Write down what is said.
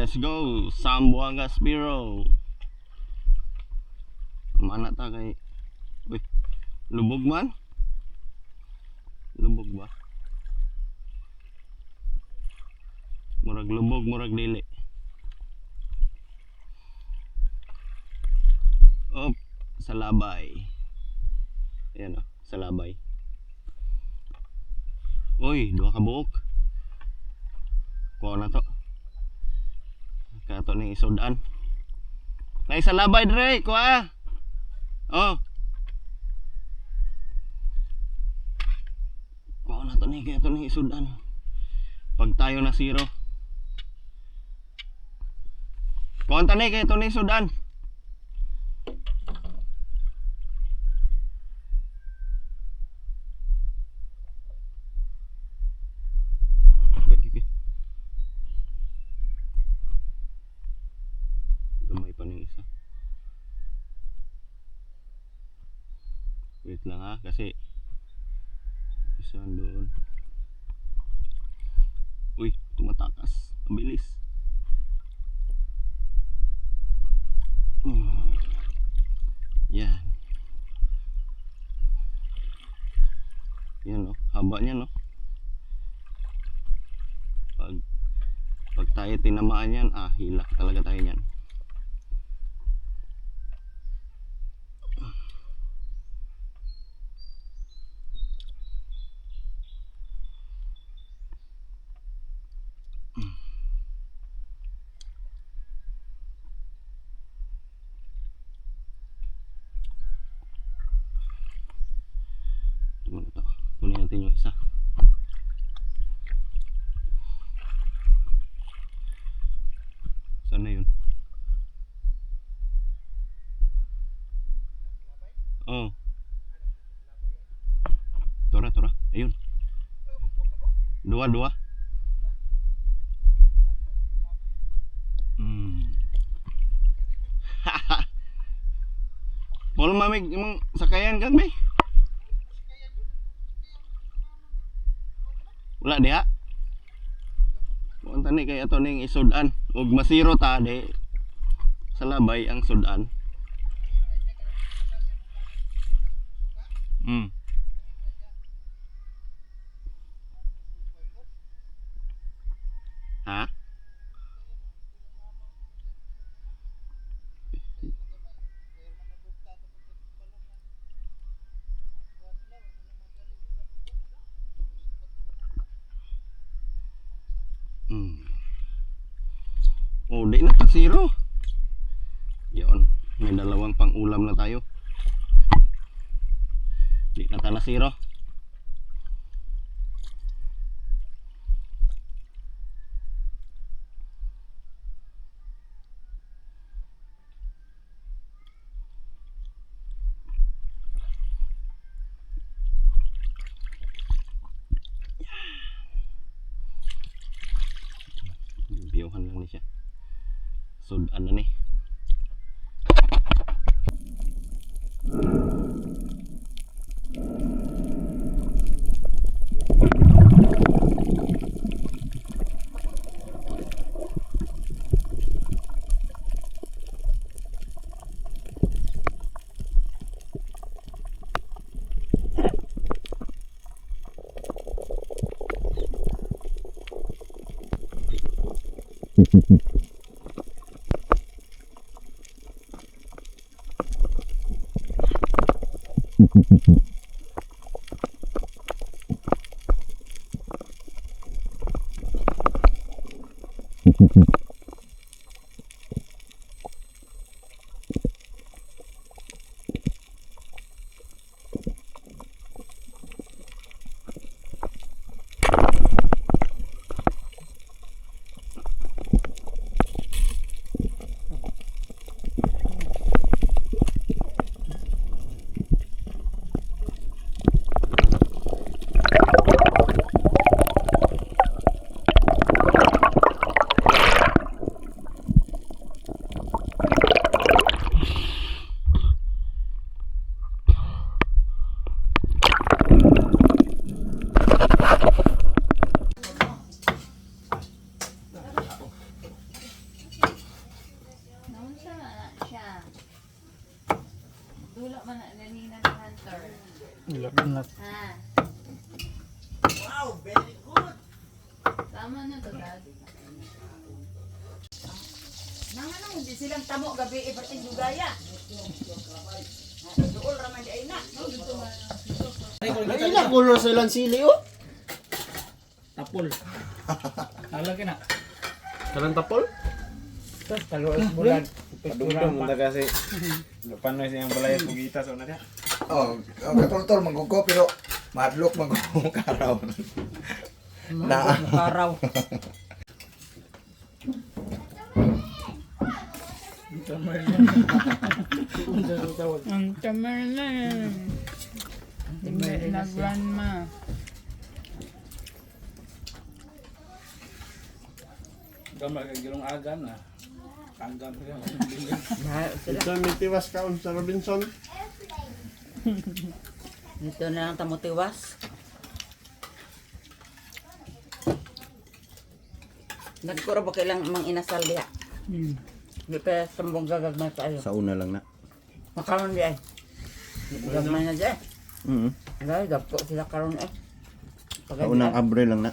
Let's go, Sambuanga Spiro. Mana ta kay. Uy, lubog man. Lubog ba? Murag lubog, murag dili. Op, salabay. Ayan o, salabay. Uy, dua ka buok. Kuha na to. Kato ning isudan. Nay salabay dire, kuha. Oh. Kuha na to ni kato ning isudan. Pag tayo na zero. Kuha ta ni kato ning isudan. Gamay pa ning isa. Wait lang ha, kasi isa doon. Uy, tumatakas. Ang bilis. Yan. Yan no, haba niya no. Pag tayo tinamaan yan, hilak talaga tayo yan. Kunin natin yung isa. Saan na yun? Oh. Tora. Ayun. Dua. Wala mamig imong sakayan kan bay? Wala diha. Kung tani kay ato ning isudan ug masiro ta de salabay ang sudan. Ha? Oh, di na zero. Yon, may dalawang pang ulam na tayo. Di na ta na zero. Biyuhan lang ni siya. Sudan na ni. man na ganina ng hunter. Lagnat. Ha. Wow, very good. Tama na to, Dad. Nang ano, hindi silang tamo gabi ipating dugaya. Dool raman di ay na. Ay, ilang color silang sili, oh. Tapol. Nalagyan na. Kanang tapol? Tapos taluas bulan. Padungdong unta kasi panoy siyang balay pugitas una dia. Oh, katol-tol manggugo pero madlok manggugo karaw. Na Karaw. Ang tamar na yan. Hindi na grandma. Gamar kay gilong agan na. Agan pa yan. Ito may tiwas kaon sa Robinson. Dito na lang tamo tiwas. Nagkuro ba kailang mang inasal diha? Di pa sambong gagagmay tayo. Sa una lang na. Makaroon di ay. Gagmay na di ay. Mm. Dahil gapo sila karon eh. Sa unang abre lang na.